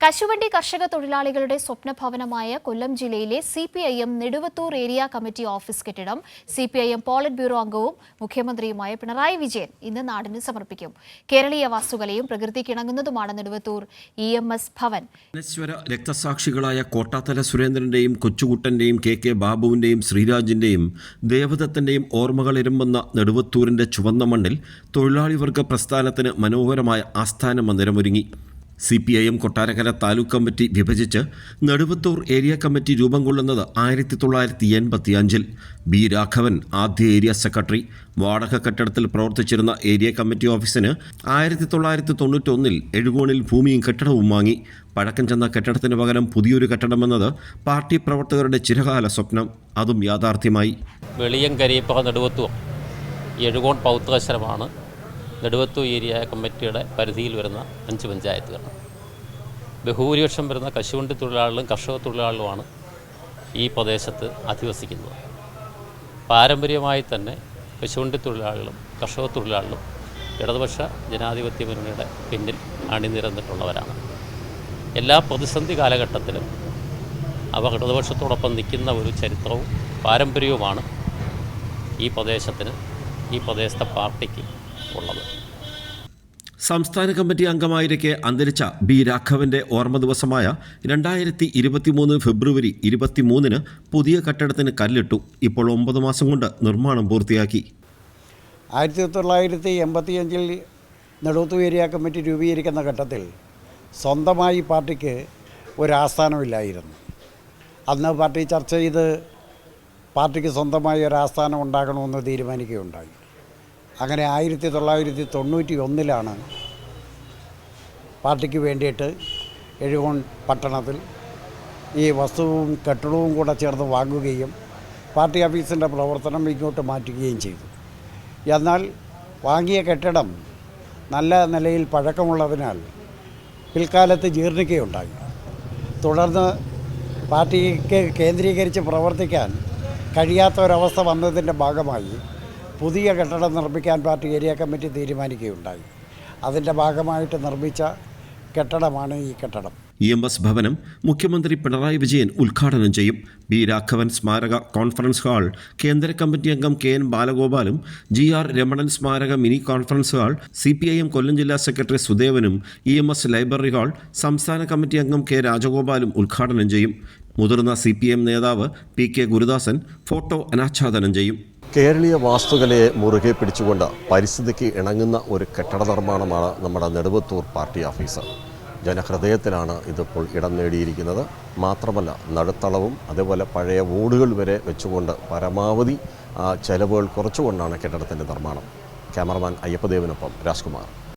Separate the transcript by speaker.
Speaker 1: കശുവണ്ടി കർഷക തൊഴിലാളികളുടെ സ്വപ്നഭവനമായ കൊല്ലം ജില്ലയിലെ CPIM Neduvathur area committee office കെട്ടിടം CPIM പോളിറ്റ് ബ്യൂറോ അംഗവും മുഖ്യമന്ത്രിയുമായ പിണറായി വിജയൻ ഇന്ന് നാടിന് സമർപ്പിക്കും. കേരളീയ വാസ്തുകലയും പ്രകൃതിക്കിണങ്ങുന്നതുമാണ് നെടുവത്തൂർ EMS ഭവൻ.
Speaker 2: രക്തസാക്ഷികളായ കോട്ടാത്തല സുരേന്ദ്രന്റെയും കൊച്ചുകുട്ടന്റെയും KK ബാബുവിന്റെയും ശ്രീരാജിന്റെയും ദേവദത്തന്റെയും ഓർമ്മകൾ ഇരമ്പുന്ന നെടുവത്തൂരിന്റെ ചുവന്ന മണ്ണിൽ തൊഴിലാളി വർഗ പ്രസ്ഥാനത്തിന് മനോഹരമായ ആസ്ഥാന മന്ദിരമൊരുങ്ങി. CPIM കൊട്ടാരക്കര താലൂക്ക് കമ്മിറ്റി വിഭജിച്ച് നെടുവത്തൂർ ഏരിയ കമ്മിറ്റി രൂപം കൊള്ളുന്നത് 1985-ൽ. B. രാഘവൻ ആദ്യ ഏരിയ സെക്രട്ടറി. വാടക കെട്ടിടത്തിൽ പ്രവർത്തിച്ചിരുന്ന ഏരിയ കമ്മിറ്റി ഓഫീസിന് 1991-ൽ എഴുകോണിൽ ഭൂമിയും കെട്ടിടവും വാങ്ങി. പഴക്കം ചെന്ന കെട്ടിടത്തിന് പകരം പുതിയൊരു കെട്ടിടമെന്നത് പാർട്ടി പ്രവർത്തകരുടെ ചിരകാല സ്വപ്നം. അതും യാഥാർത്ഥ്യമായി.
Speaker 3: വെളിയംകരിയപ്പ നെടുവത്തൂർ എഴുകോൺ പൗത്രാശ്രമമാണ് നെടുവത്തൂർ ഏരിയ കമ്മിറ്റിയുടെ പരിധിയിൽ വരുന്ന 5 പഞ്ചായത്തുകൾ. ബഹുഭൂരിപക്ഷം വരുന്ന കശുവണ്ടി തൊഴിലാളികളും കർഷക തൊഴിലാളികളുമാണ് ഈ പ്രദേശത്ത് അധിവസിക്കുന്നത്. പാരമ്പര്യമായി തന്നെ കശുവണ്ടി തൊഴിലാളികളും കർഷക തൊഴിലാളികളും ഇടതുപക്ഷ ജനാധിപത്യ മുന്നണിയുടെ പിന്നിൽ അണിനിരന്നിട്ടുള്ളവരാണ്. എല്ലാ പ്രതിസന്ധി കാലഘട്ടത്തിലും അവർ ഇടതുപക്ഷത്തോടൊപ്പം നിൽക്കുന്ന ഒരു ചരിത്രവും പാരമ്പര്യവുമാണ് ഈ പ്രദേശത്തെ പാർട്ടിക്ക് ഉള്ളത്.
Speaker 2: സംസ്ഥാന കമ്മിറ്റി അംഗമായിരിക്കെ അന്തരിച്ച B. രാഘവന്റെ ഓർമ്മ ദിവസമായ 2023 ഫെബ്രുവരി 23-ന് പുതിയ കെട്ടിടത്തിന് കല്ലിട്ടു. ഇപ്പോൾ 9 മാസം കൊണ്ട് നിർമ്മാണം പൂർത്തിയാക്കി.
Speaker 4: 1985-ൽ നെടുവത്തൂർ ഏരിയ കമ്മിറ്റി രൂപീകരിക്കുന്ന ഘട്ടത്തിൽ സ്വന്തമായി പാർട്ടിക്ക് ഒരാസ്ഥാനമില്ലായിരുന്നു. അന്ന് പാർട്ടി ചർച്ച ചെയ്ത് പാർട്ടിക്ക് സ്വന്തമായി ഒരാസ്ഥാനം ഉണ്ടാക്കണമെന്ന് തീരുമാനിക്കുകയുണ്ടായി. അങ്ങനെ 1991-ലാണ് പാർട്ടിക്ക് വേണ്ടിയിട്ട് എഴുകോൺ പട്ടണത്തിൽ ഈ വസ്തുവും കെട്ടിടവും കൂടെ ചേർന്ന് വാങ്ങുകയും പാർട്ടി ഓഫീസിൻ്റെ പ്രവർത്തനം ഇങ്ങോട്ട് മാറ്റുകയും ചെയ്തു. എന്നാൽ വാങ്ങിയ കെട്ടിടം നല്ല നിലയിൽ പഴക്കമുള്ളതിനാൽ പിൽക്കാലത്ത് ജീർണിക്കുകയുണ്ടായി. തുടർന്ന് പാർട്ടിക്ക് കേന്ദ്രീകരിച്ച് പ്രവർത്തിക്കാൻ കഴിയാത്ത ഒരവസ്ഥ വന്നതിൻ്റെ ഭാഗമായി പുതിയ കെട്ടിടം നിർമ്മിക്കാൻ പാർട്ടി ഏരിയ കമ്മിറ്റി തീരുമാനിക്കുകയുണ്ടായി. അതിൻ്റെ ഭാഗമായിട്ട് നിർമ്മിച്ച കെട്ടിടമാണ് ഈ കെട്ടിടം.
Speaker 2: EMS ഭവനം മുഖ്യമന്ത്രി പിണറായി വിജയൻ ഉദ്ഘാടനം ചെയ്യും. B. രാഘവൻ സ്മാരക കോൺഫറൻസ് ഹാൾ കേന്ദ്ര കമ്മിറ്റി അംഗം KN ബാലഗോപാലും GR രമണൻ സ്മാരക മിനി കോൺഫറൻസ് ഹാൾ CPIM കൊല്ലം ജില്ലാ സെക്രട്ടറി സുദേവനും EMS ലൈബ്രറി ഹാൾ സംസ്ഥാന കമ്മിറ്റി അംഗം K. രാജഗോപാലും ഉദ്ഘാടനം ചെയ്യും. മുതിർന്ന CPIM നേതാവ് PK ഗുരുദാസൻ ഫോട്ടോ അനാച്ഛാദനം ചെയ്യും.
Speaker 5: കേരളീയ വാസ്തുകലയെ മുറുകെ പിടിച്ചുകൊണ്ട് പരിസ്ഥിതിക്ക് ഇണങ്ങുന്ന ഒരു കെട്ടിട നിർമ്മാണമാണ് നമ്മുടെ നെടുവത്തൂർ പാർട്ടി ഓഫീസ്. ജനഹൃദയത്തിലാണ് ഇതിപ്പോൾ ഇടം നേടിയിരിക്കുന്നത്. മാത്രമല്ല നടുത്തളവും അതേപോലെ പഴയ ഓടുകൾ വരെ വെച്ചുകൊണ്ട് പരമാവധി ചെലവുകൾ കുറച്ചുകൊണ്ടാണ് കെട്ടിടത്തിൻ്റെ നിർമ്മാണം. ക്യാമറമാൻ അയ്യപ്പദേവിനൊപ്പം രാജ്കുമാർ.